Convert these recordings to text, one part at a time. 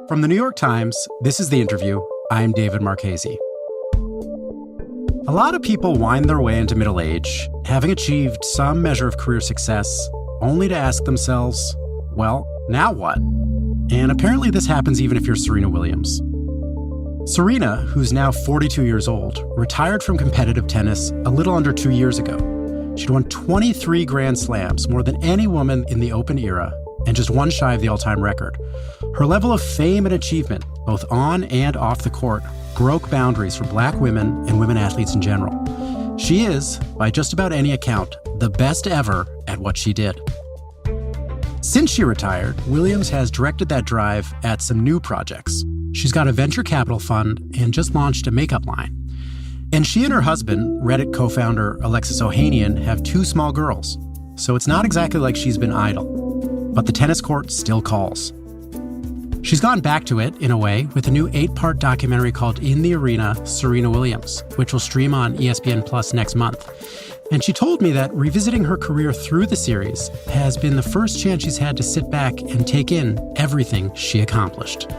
From the New York Times, this is The Interview. I'm David Marchese. A lot of people wind their way into middle age, having achieved some measure of career success, only to ask themselves, well, now what? And apparently this happens even if you're Serena Williams. Serena, who's now 42 years old, retired from competitive tennis a little under 2 years ago. She'd won 23 Grand Slams, more than any woman in the Open era, and just one shy of the all-time record. Her level of fame and achievement, both on and off the court, broke boundaries for Black women and women athletes in general. She is, by just about any account, the best ever at what she did. Since she retired, Williams has directed that drive at some new projects. She's got a venture capital fund and just launched a makeup line. And she and her husband, Reddit co-founder Alexis Ohanian, have 2 small girls. So it's not exactly like she's been idle. But the tennis court still calls. She's gone back to it, in a way, with a new 8-part documentary called In the Arena, Serena Williams, which will stream on ESPN Plus next month. And she told me that revisiting her career through the series has been the first chance she's had to sit back and take in everything she accomplished.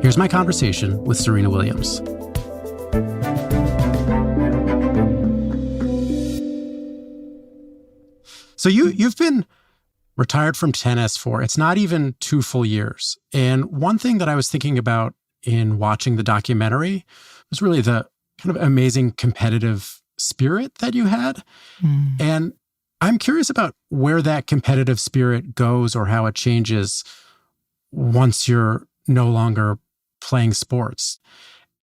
Here's my conversation with Serena Williams. So you've been retired from tennis for, it's not even 2 full years. And one thing that I was thinking about in watching the documentary was really the kind of amazing competitive spirit that you had. And I'm curious about where that competitive spirit goes or how it changes once you're no longer playing sports.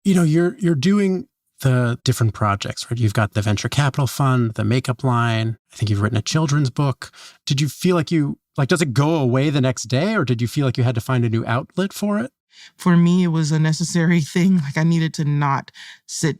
You know, you're doing the different projects, right? You've got the venture capital fund, the makeup line. I think you've written a children's book. Did you feel like does it go away the next day, or did you feel like you had to find a new outlet for it? For me, it was a necessary thing. Like, I needed to not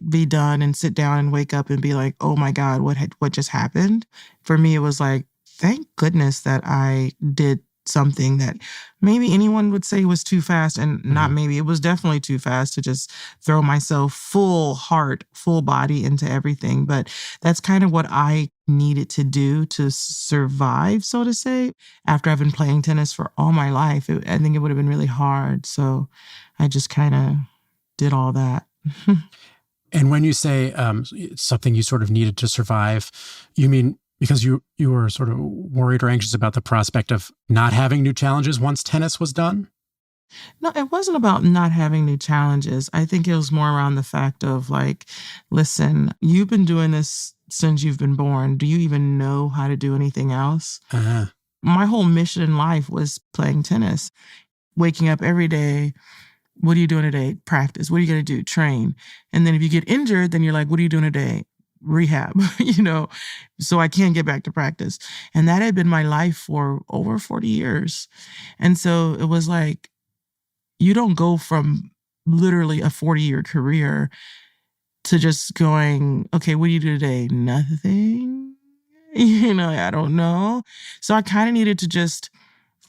be done and sit down and wake up and be like, oh my God, what just happened? For me, it was like, thank goodness that I did something that maybe anyone would say was too fast, and not maybe. It was definitely too fast to just throw myself full heart, full body into everything. But that's kind of what I needed to do to survive, so to say. After I've been playing tennis for all my life, I think it would have been really hard. So I just kind of did all that. And when you say it's something you sort of needed to survive, you mean because you were sort of worried or anxious about the prospect of not having new challenges once tennis was done? No, it wasn't about not having new challenges. I think it was more around the fact of like, listen, you've been doing this since you've been born. Do you even know how to do anything else? My whole mission in life was playing tennis. Waking up every day, what are you doing today? Practice. What are you going to do? Train. And then if you get injured, then you're like, what are you doing today? Rehab, so I can't get back to practice. And that had been my life for over 40 years. And so it was like, you don't go from literally a 40-year career to just going, okay, what do you do today? Nothing. I don't know. So I kind of needed to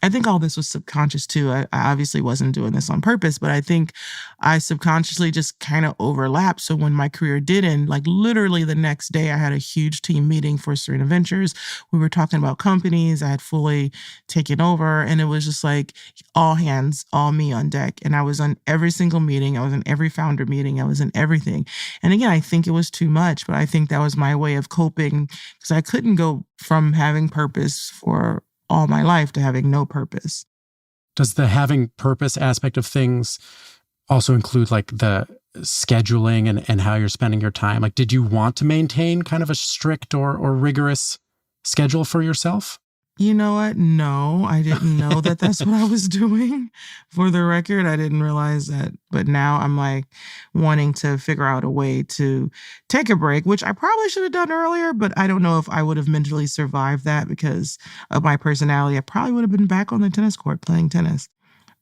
I think all this was subconscious too. I obviously wasn't doing this on purpose, but I think I subconsciously just kind of overlapped. So when my career did end, like literally the next day, I had a huge team meeting for Serena Ventures. We were talking about companies. I had fully taken over, and it was just like all hands, all me on deck. And I was on every single meeting. I was in every founder meeting. I was in everything. And again, I think it was too much, but I think that was my way of coping, because I couldn't go from having purpose for all my life to having no purpose. Does the having purpose aspect of things also include like the scheduling and how you're spending your time? Like, did you want to maintain kind of a strict or rigorous schedule for yourself? You know what? No, I didn't know that that's what I was doing. For the record, I didn't realize that. But now I'm like wanting to figure out a way to take a break, which I probably should have done earlier, but I don't know if I would have mentally survived that because of my personality. I probably would have been back on the tennis court playing tennis.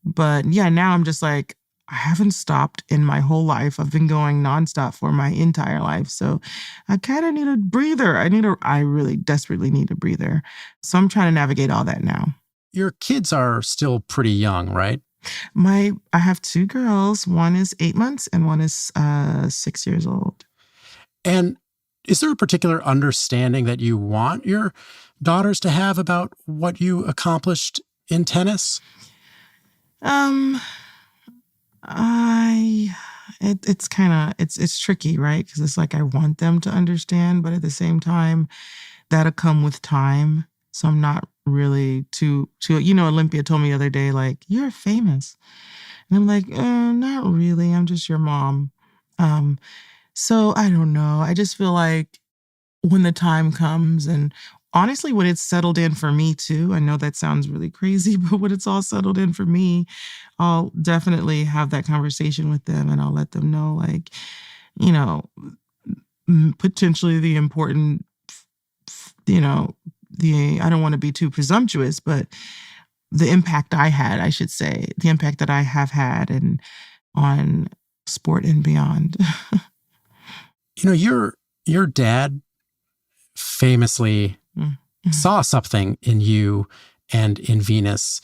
But yeah, now I'm just like, I haven't stopped in my whole life. I've been going nonstop for my entire life. So I kind of need a breather. I really desperately need a breather. So I'm trying to navigate all that now. Your kids are still pretty young, right? I have 2 girls. One is 8 months and one is 6 years old. And is there a particular understanding that you want your daughters to have about what you accomplished in tennis? It's kind of it's tricky, right? Because it's like I want them to understand, but at the same time, that'll come with time. So I'm not really too. Olympia told me the other day, like, you're famous, and I'm like, not really. I'm just your mom. Um, so I don't know. I just feel like when the time comes, and honestly, when it's settled in for me too, I know that sounds really crazy, but when it's all settled in for me, I'll definitely have that conversation with them and I'll let them know, like, you know, potentially the important, you know, I don't want to be too presumptuous, but the impact I had, I should say, the impact that I have had and on sport and beyond. Your dad famously Mm, saw something in you and in Venus,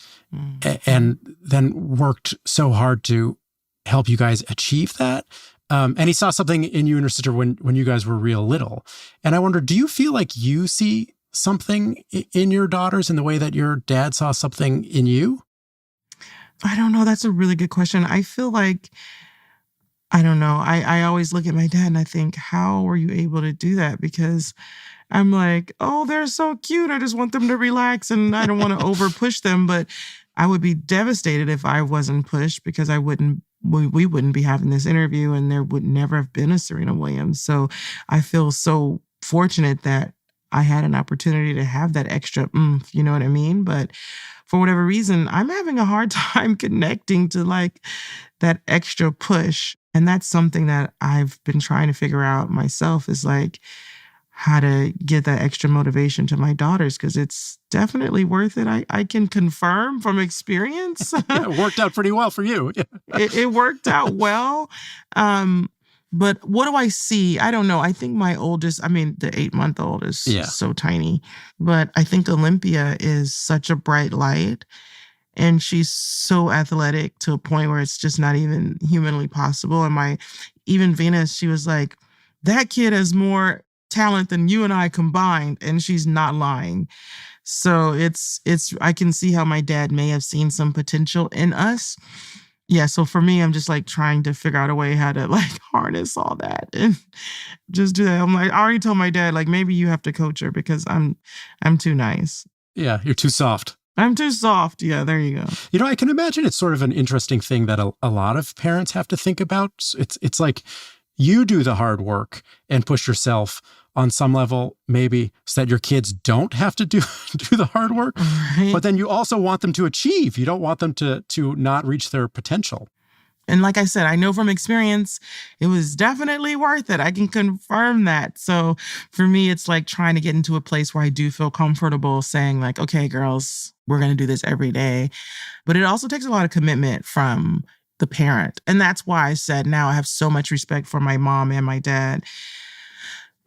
and then worked so hard to help you guys achieve that. And he saw something in you and your sister when you guys were real little. And I wonder, do you feel like you see something in your daughters in the way that your dad saw something in you? I don't know. That's a really good question. I feel like I don't know. I always look at my dad and I think, how were you able to do that? Because I'm like, oh, they're so cute. I just want them to relax and I don't want to over push them. But I would be devastated if I wasn't pushed because we wouldn't be having this interview and there would never have been a Serena Williams. So I feel so fortunate that I had an opportunity to have that extra oomph, you know what I mean? But for whatever reason, I'm having a hard time connecting to like that extra push. And that's something that I've been trying to figure out myself is like how to get that extra motivation to my daughters because it's definitely worth it. I can confirm from experience. Yeah, it worked out pretty well for you. Yeah. It worked out well. Um, but what do I see? I don't know. I think my oldest, I mean, the 8-month-old is Yeah. so tiny, but I think Olympia is such a bright light. And she's so athletic to a point where it's just not even humanly possible. And even Venus, she was like, that kid has more talent than you and I combined. And she's not lying. So I can see how my dad may have seen some potential in us. Yeah. So for me, I'm just like trying to figure out a way how to like harness all that and just do that. I'm like, I already told my dad, like, maybe you have to coach her because I'm too nice. Yeah. You're too soft. I'm too soft. Yeah, there you go. I can imagine it's sort of an interesting thing that a lot of parents have to think about. It's like you do the hard work and push yourself on some level, maybe so that your kids don't have to do the hard work. Right. But then you also want them to achieve. You don't want them to not reach their potential. And like I said, I know from experience, it was definitely worth it. I can confirm that. So for me, it's like trying to get into a place where I do feel comfortable saying like, okay, girls, we're going to do this every day. But it also takes a lot of commitment from the parent. And that's why I said now I have so much respect for my mom and my dad.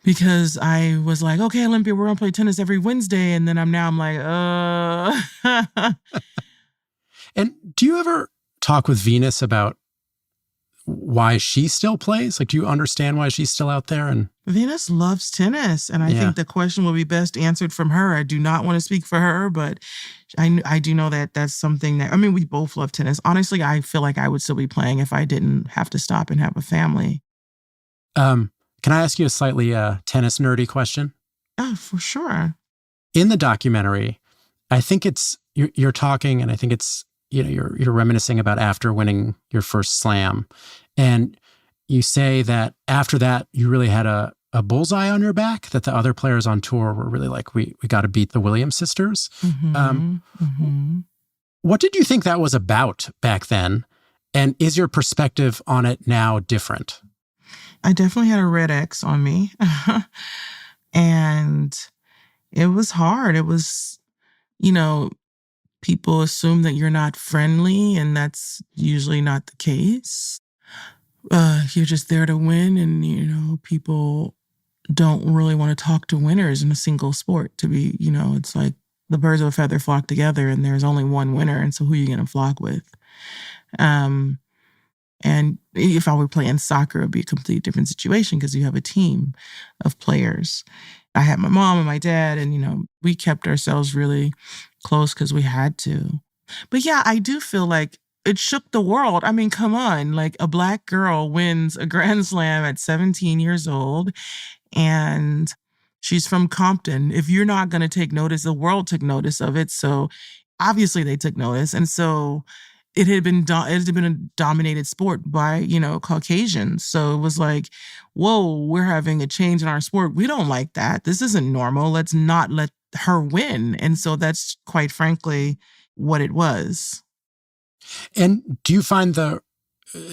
Because I was like, okay, Olympia, we're going to play tennis every Wednesday. And then I'm like, And do you ever talk with Venus about why she still plays? Like, do you understand why she's still out there? And Venus loves tennis. And I think the question will be best answered from her. I do not want to speak for her, but I do know that that's something that, I mean, we both love tennis. Honestly, I feel like I would still be playing if I didn't have to stop and have a family. Can I ask you a slightly tennis nerdy question? Oh, for sure. In the documentary, I think you're talking, and I think it's you're reminiscing about after winning your first slam, and you say that after that you really had a bullseye on your back. That the other players on tour were really like, we got to beat the Williams sisters. What did you think that was about back then, and is your perspective on it now different? I definitely had a red X on me. And it was hard. It was, people assume that you're not friendly, and that's usually not the case. You're just there to win, and, people don't really want to talk to winners in a single sport to be, it's like the birds of a feather flock together, and there's only one winner. And so who are you going to flock with? And if I were playing soccer, it would be a completely different situation because you have a team of players. I had my mom and my dad, and, we kept ourselves really close because we had to. But yeah, I do feel like it shook the world. I mean, come on, like a Black girl wins a Grand Slam at 17 years old, and she's from Compton. If you're not going to take notice, the world took notice of it. So obviously they took notice. And so it had been a dominated sport by, Caucasians. So it was like, whoa, we're having a change in our sport. We don't like that. This isn't normal. Let's not let her win. And so that's quite frankly what it was. And do you find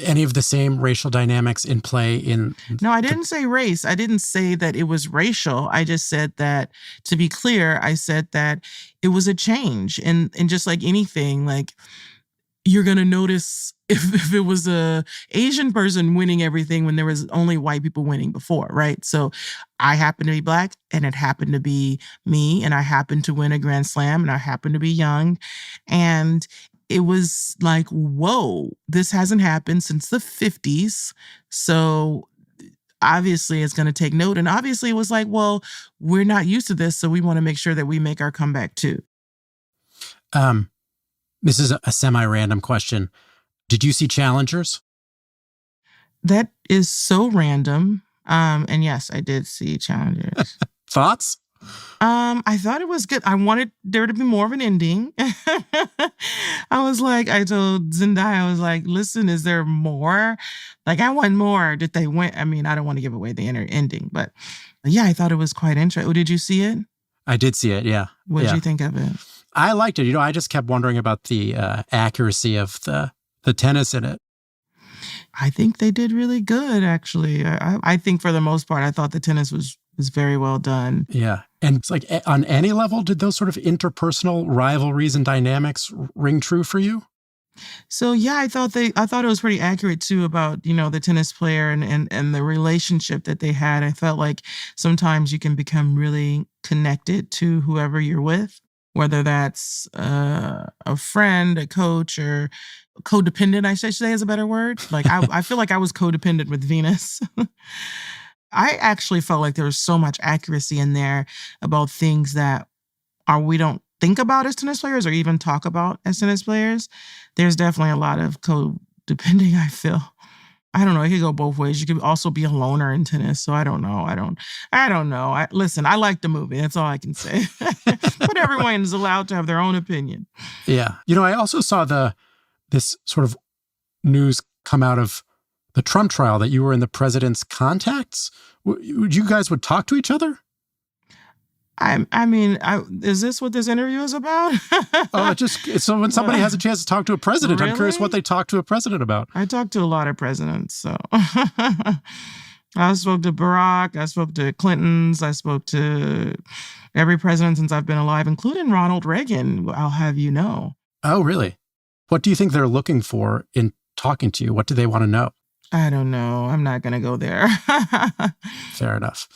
any of the same racial dynamics in play in... No, I didn't say race. I didn't say that it was racial. I just said that, to be clear, I said that it was a change. And just like anything, like you're going to notice if it was a Asian person winning everything when there was only white people winning before, right? So I happen to be Black, and it happened to be me, and I happened to win a Grand Slam, and I happened to be young. And it was like, whoa, this hasn't happened since the 50s. So obviously it's going to take note. And obviously it was like, well, we're not used to this, so we want to make sure that we make our comeback too. This is a semi-random question. Did you see challengers? That is so random. And yes, I did see challengers. Thoughts? I thought it was good. I wanted there to be more of an ending. I told Zendaya, I was like, listen, is there more? Like, I want more. Did they win? I mean, I don't want to give away the ending, but yeah, I thought it was quite interesting. Oh, did you see it? I did see it, yeah. What did you think of it? I liked it. I just kept wondering about the accuracy of the tennis in it. I think they did really good, actually. I think for the most part, I thought the tennis was very well done. Yeah. And it's like, on any level, did those sort of interpersonal rivalries and dynamics ring true for you? So yeah, I thought it was pretty accurate too about, the tennis player and the relationship that they had. I felt like sometimes you can become really connected to whoever you're with, whether that's a friend, a coach, or codependent, I should say is a better word. Like I feel like I was codependent with Venus. I actually felt like there was so much accuracy in there about things that we don't think about as tennis players or even talk about as tennis players. There's definitely a lot of codepending, I feel. I don't know. It could go both ways. You could also be a loner in tennis. So I don't know. I don't know. Listen, I like the movie. That's all I can say. But everyone is allowed to have their own opinion. Yeah. I also saw this sort of news come out of the Trump trial that you were in the president's contacts. You guys would talk to each other? Is this what this interview is about? So when somebody has a chance to talk to a president, really? I'm curious what they talk to a president about. I talked to a lot of presidents, so I spoke to Barack, I spoke to Clintons, I spoke to every president since I've been alive, including Ronald Reagan, I'll have you know. Oh, really? What do you think they're looking for in talking to you? What do they want to know? I don't know. I'm not going to go there. Fair enough.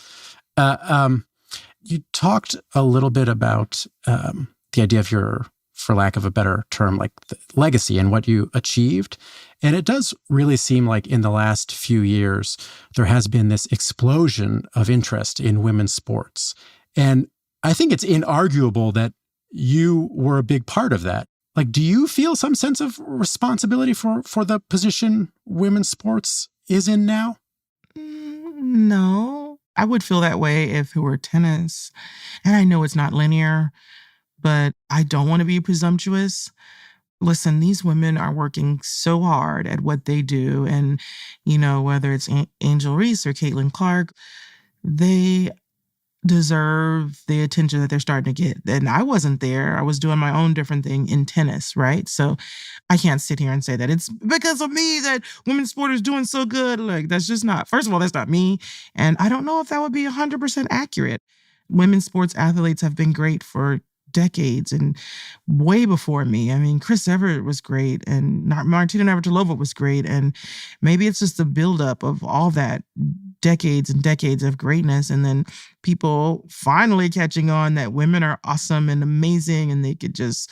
You talked a little bit about the idea of your, for lack of a better term, like the legacy and what you achieved. And it does really seem like in the last few years, there has been this explosion of interest in women's sports. And I think it's inarguable that you were a big part of that. Like, do you feel some sense of responsibility for the position women's sports is in now? No. I would feel that way if it were tennis. And I know it's not linear, but I don't want to be presumptuous. Listen, these women are working so hard at what they do. And, whether it's Angel Reese or Caitlin Clark, they deserve the attention that they're starting to get. And I wasn't there. I was doing my own different thing in tennis, right? So I can't sit here and say that it's because of me that women's sport is doing so good. Like, that's just not, first of all, that's not me. And I don't know if that would be 100% accurate. Women's sports athletes have been great for decades and way before me. I mean, Chris Evert was great and Martina Navratilova was great. And maybe it's just the buildup of all that decades and decades of greatness. And then people finally catching on that women are awesome and amazing and they could just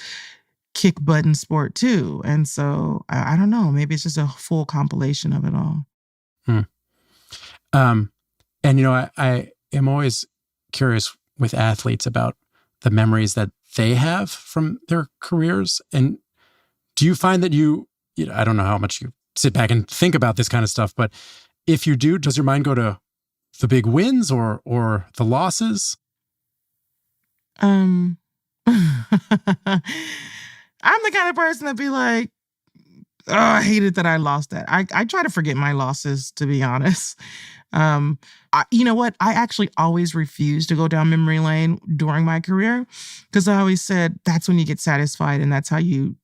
kick butt in sport too. And so I don't know, maybe it's just a full compilation of it all. I am always curious with athletes about the memories that they have from their careers. And do you find that you I don't know how much you sit back and think about this kind of stuff, but if you do, does your mind go to the big wins or the losses? I'm the kind of person that be like, oh, I hated that I lost that. I try to forget my losses, to be honest. You know what? I actually always refused to go down memory lane during my career because I always said that's when you get satisfied and that's how you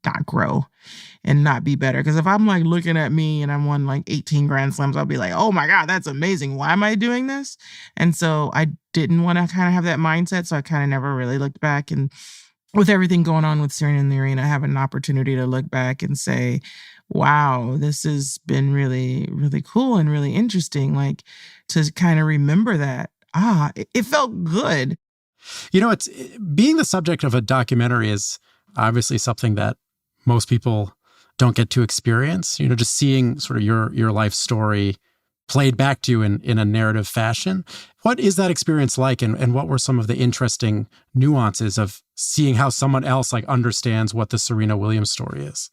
not grow and not be better. Because if I'm like looking at me and I'm won like 18 Grand Slams, I'll be like, oh my God, that's amazing. Why am I doing this? And so I didn't want to kind of have that mindset. So I kind of never really looked back. And with everything going on with Serena in the arena, I have an opportunity to look back and say, wow, this has been really, really cool and really interesting. Like to kind of remember that. It felt good. It's being the subject of a documentary is obviously something that most people don't get to experience. Just seeing sort of your life story played back to you in a narrative fashion. What is that experience like, and what were some of the interesting nuances of seeing how someone else like understands what the Serena Williams story is?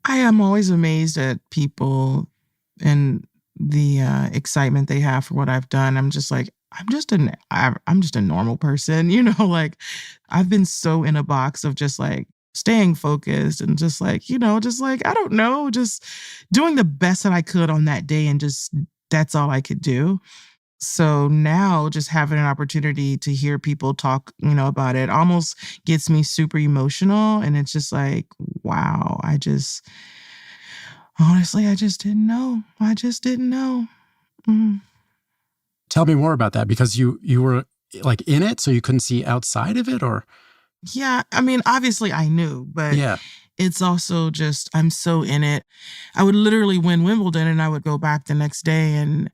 I am always amazed at people and the excitement they have for what I've done. I'm just like, I'm just a normal person, like I've been so in a box of just like staying focused and just like, just like, I don't know, just doing the best that I could on that day. And just, that's all I could do. So now just having an opportunity to hear people talk, about it almost gets me super emotional. And it's just like, wow, honestly, I just didn't know. I just didn't know. Mm. Tell me more about that, because you were like in it, so you couldn't see outside of it, or? Yeah, I mean, obviously I knew, but Yeah. It's also just, I'm so in it. I would literally win Wimbledon and I would go back the next day and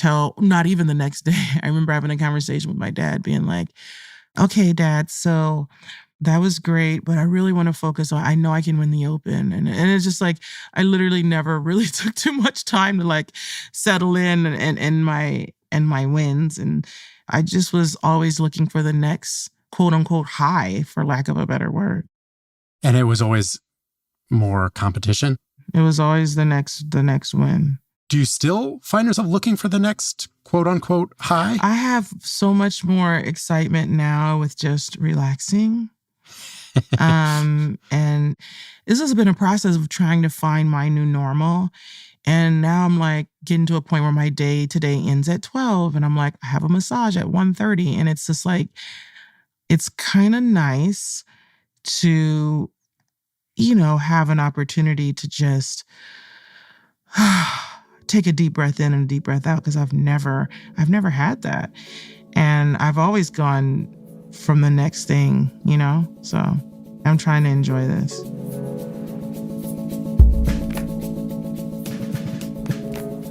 not even the next day. I remember having a conversation with my dad being like, okay, Dad, so that was great, but I really want to focus on, I know I can win the Open. And it's just like, I literally never really took too much time to like settle in and my wins. And I just was always looking for the next quote unquote high, for lack of a better word. And it was always more competition? It was always the next win. Do you still find yourself looking for the next quote unquote high? I have so much more excitement now with just relaxing. And this has been a process of trying to find my new normal. And now I'm like getting to a point where my day today ends at 12 and I'm like, I have a massage at 1:30. And it's just like, it's kind of nice to, have an opportunity to just take a deep breath in and a deep breath out, because I've never had that. And I've always gone from the next thing, so I'm trying to enjoy this.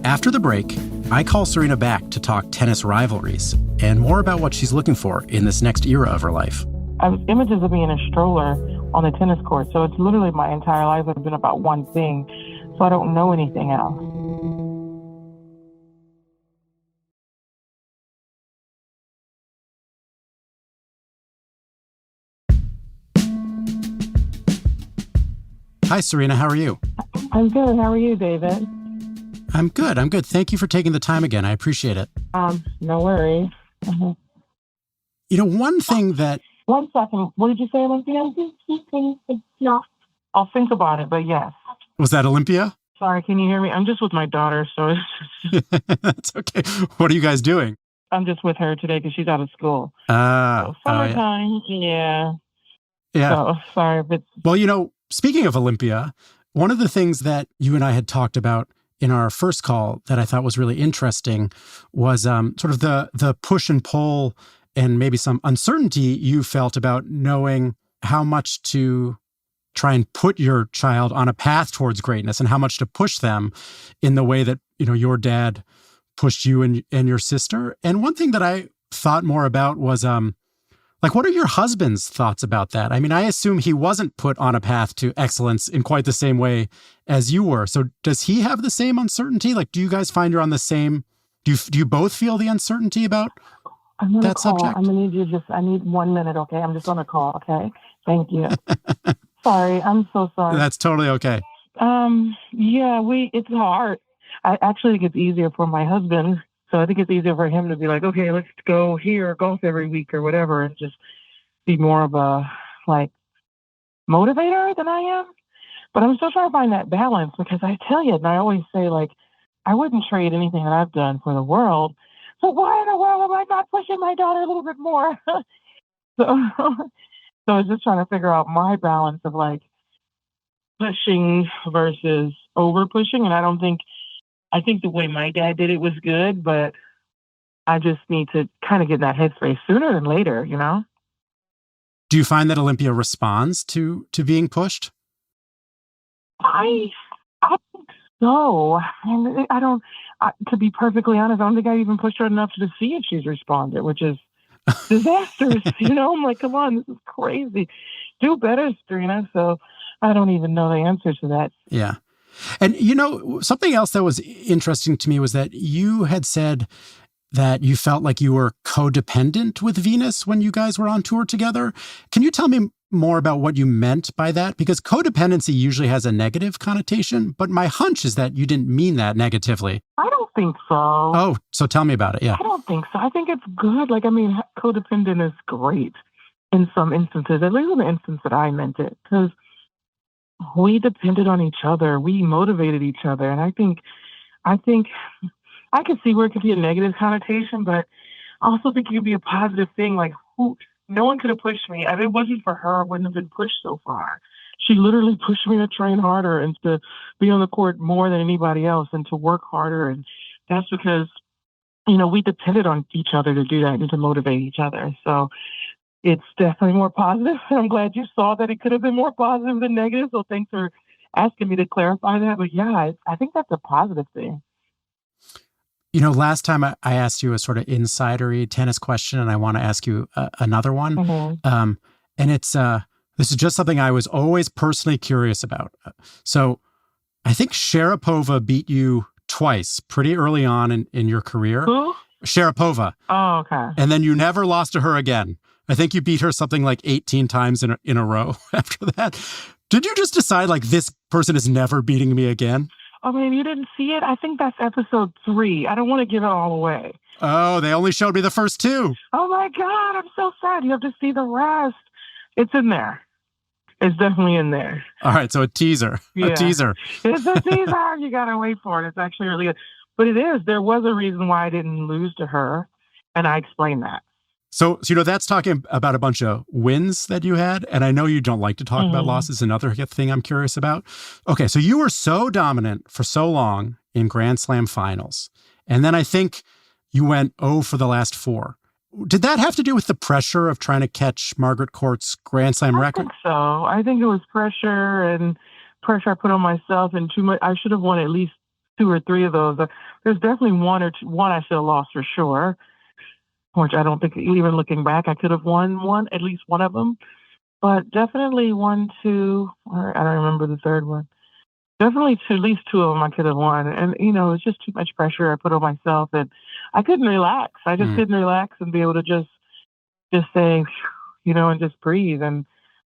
After the break, I call Serena back to talk tennis rivalries and more about what she's looking for in this next era of her life. I have images of me in a stroller on the tennis court, so it's literally my entire life has been about one thing, so I don't know anything else. Hi, Serena. How are you? I'm good. How are you, David? I'm good. Thank you for taking the time again. I appreciate it. No worries. Mm-hmm. One thing that... 1 second. What did you say, Olympia? No. I'll think about it, but yes. Was that Olympia? Sorry, can you hear me? I'm just with my daughter, so it's That's okay. What are you guys doing? I'm just with her today because she's out of school. So summertime, yeah. So, sorry, but... Well, speaking of Olympia, one of the things that you and I had talked about in our first call that I thought was really interesting was sort of the push and pull and maybe some uncertainty you felt about knowing how much to try and put your child on a path towards greatness and how much to push them in the way that, your dad pushed you and your sister. And one thing that I thought more about was, what are your husband's thoughts about that? I mean, I assume he wasn't put on a path to excellence in quite the same way as you were. So does he have the same uncertainty? Like, do you guys find you're on the same, do you both feel the uncertainty about that subject? I'm going to need you I need 1 minute, okay? I'm just on a call, okay? Thank you. sorry. I'm so sorry. That's totally okay. Yeah, it's hard. I actually think it's easier for my husband. So I think it's easier for him to be like, okay, let's go here, golf every week or whatever, and just be more of a like motivator than I am. But I'm still trying to find that balance because I tell you, and I always say like, I wouldn't trade anything that I've done for the world. So why in the world am I not pushing my daughter a little bit more? so, so I was just trying to figure out my balance of like pushing versus over pushing. And I think the way my dad did it was good, but I just need to kind of get in that headspace sooner than later, you know? Do you find that Olympia responds to being pushed? I think so. And I don't, to be perfectly honest, I don't think I even pushed her enough to see if she's responded, which is disastrous. You know, I'm like, come on, this is crazy. Do better, Serena. So I don't even know the answer to that. Yeah. And, something else that was interesting to me was that you had said that you felt like you were codependent with Venus when you guys were on tour together. Can you tell me more about what you meant by that? Because codependency usually has a negative connotation, but my hunch is that you didn't mean that negatively. I don't think so. Oh, so tell me about it. Yeah. I don't think so. I think it's good. Like, I mean, codependent is great in some instances, at least in the instance that I meant it, because we depended on each other. We motivated each other. And I think I could see where it could be a negative connotation, but I also think it could be a positive thing. Like, no one could have pushed me. If it wasn't for her, I wouldn't have been pushed so far. She literally pushed me to train harder and to be on the court more than anybody else and to work harder. And that's because, we depended on each other to do that and to motivate each other. So it's definitely more positive. I'm glad you saw that it could have been more positive than negative. So thanks for asking me to clarify that. But yeah, I think that's a positive thing. Last time I asked you a sort of insidery tennis question, and I want to ask you another one. Mm-hmm. And this is just something I was always personally curious about. So I think Sharapova beat you twice pretty early on in your career. Who? Sharapova. Oh, okay. And then you never lost to her again. I think you beat her something like 18 times in a row after that. Did you just decide like this person is never beating me again? Oh, man, you didn't see it? I think that's episode 3. I don't want to give it all away. Oh, they only showed me the first 2. Oh, my God. I'm so sad. You have to see the rest. It's in there. It's definitely in there. All right. So a teaser. Yeah. A teaser. It's a teaser. You got to wait for it. It's actually really good. But it is. There was a reason why I didn't lose to her. And I explained that. So, that's talking about a bunch of wins that you had. And I know you don't like to talk about losses. Another thing I'm curious about. Okay. So you were so dominant for so long in Grand Slam finals. And then I think you went 0 for the last 4. Did that have to do with the pressure of trying to catch Margaret Court's Grand Slam record? I think so. I think it was pressure I put on myself and too much. I should have won at least 2 or 3 of those. There's definitely one I should have lost for sure. Which I don't think, even looking back, I could have won at least one of them. But definitely 1, 2, or I don't remember the third one. Definitely at least 2 of them I could have won. And, it was just too much pressure I put on myself. And I couldn't relax. I just couldn't relax and be able to just say, and just breathe. And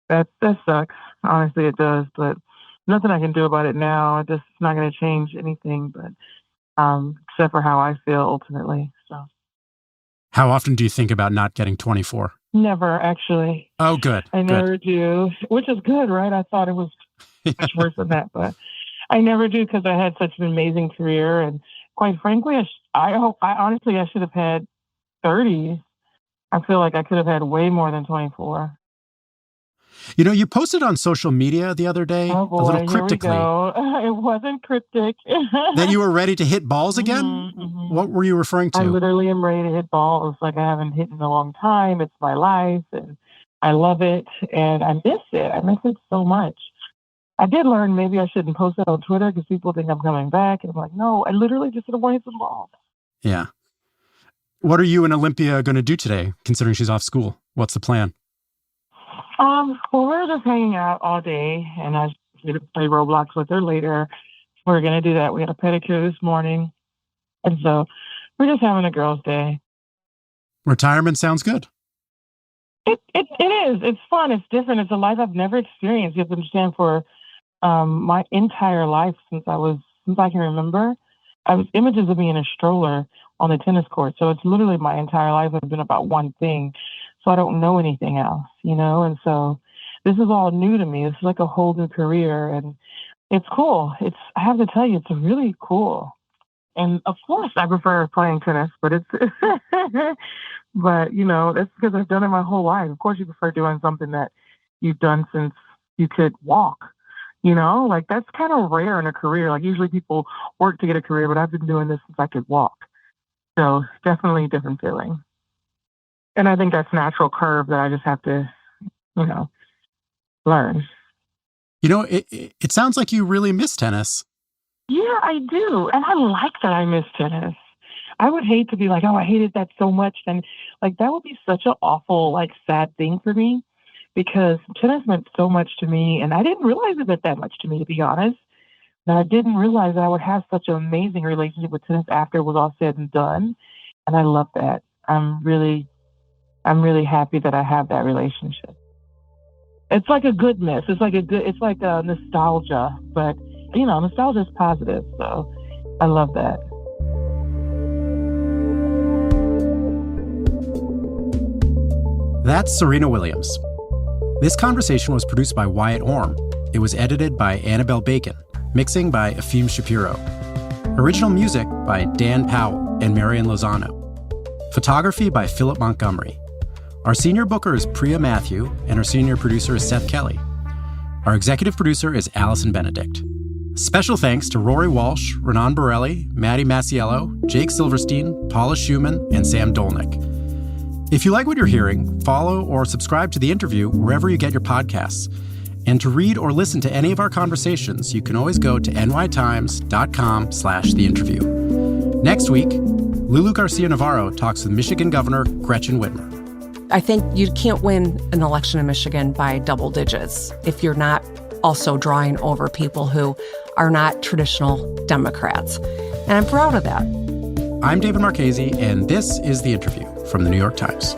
that sucks. Honestly, it does. But nothing I can do about it now. It's not going to change anything, but except for how I feel ultimately. So. How often do you think about not getting 24? Never, actually. Oh, good. I never do, which is good, right? I thought it was much worse than that, but I never do because I had such an amazing career. And quite frankly, I should have had 30. I feel like I could have had way more than 24. You posted on social media the other day, oh boy, a little cryptically. Here we go. It wasn't cryptic. That you were ready to hit balls again? Mm-hmm. What were you referring to? I literally am ready to hit balls like I haven't hit in a long time. It's my life, and I love it, and I miss it. I miss it so much. I did learn maybe I shouldn't post that on Twitter because people think I'm coming back, and I'm like, no, I literally just want to hit some balls. Yeah. What are you and Olympia going to do today, considering she's off school? What's the plan? Well, we're just hanging out all day, and I going to play Roblox with her later. We're going to do that. We had a pedicure this morning, and so we're just having a girls' day. Retirement sounds good. It is. It's fun. It's different. It's a life I've never experienced. You have to understand, for my entire life since I can remember, I was images of me in a stroller on the tennis court. So it's literally my entire life has been about one thing. So I don't know anything else, And so this is all new to me. It's like a whole new career, and it's cool. I have to tell you, it's really cool. And of course, I prefer playing tennis, but but that's because I've done it my whole life. Of course, you prefer doing something that you've done since you could walk. Like that's kind of rare in a career. Like usually people work to get a career, but I've been doing this since I could walk. So definitely a different feeling. And I think that's natural curve that I just have to, learn. It sounds like you really miss tennis. Yeah, I do. And I like that I miss tennis. I would hate to be like, oh, I hated that so much. And like, that would be such an awful, like, sad thing for me, because tennis meant so much to me. And I didn't realize it meant that much to me, to be honest. And I didn't realize that I would have such an amazing relationship with tennis after it was all said and done. And I love that. I'm really happy that I have that relationship. It's like a good miss. It's like a nostalgia, but nostalgia is positive. So I love that. That's Serena Williams. This conversation was produced by Wyatt Orm. It was edited by Annabelle Bacon, mixing by Efim Shapiro. Original music by Dan Powell and Marian Lozano. Photography by Philip Montgomery. Our senior booker is Priya Matthew, and our senior producer is Seth Kelly. Our executive producer is Allison Benedict. Special thanks to Rory Walsh, Renan Borelli, Maddie Masiello, Jake Silverstein, Paula Schumann, and Sam Dolnick. If you like what you're hearing, follow or subscribe to The Interview wherever you get your podcasts. And to read or listen to any of our conversations, you can always go to nytimes.com/theinterview. Next week, Lulu Garcia-Navarro talks with Michigan Governor Gretchen Whitmer. I think you can't win an election in Michigan by double digits if you're not also drawing over people who are not traditional Democrats. And I'm proud of that. I'm David Marchese, and this is The Interview from The New York Times.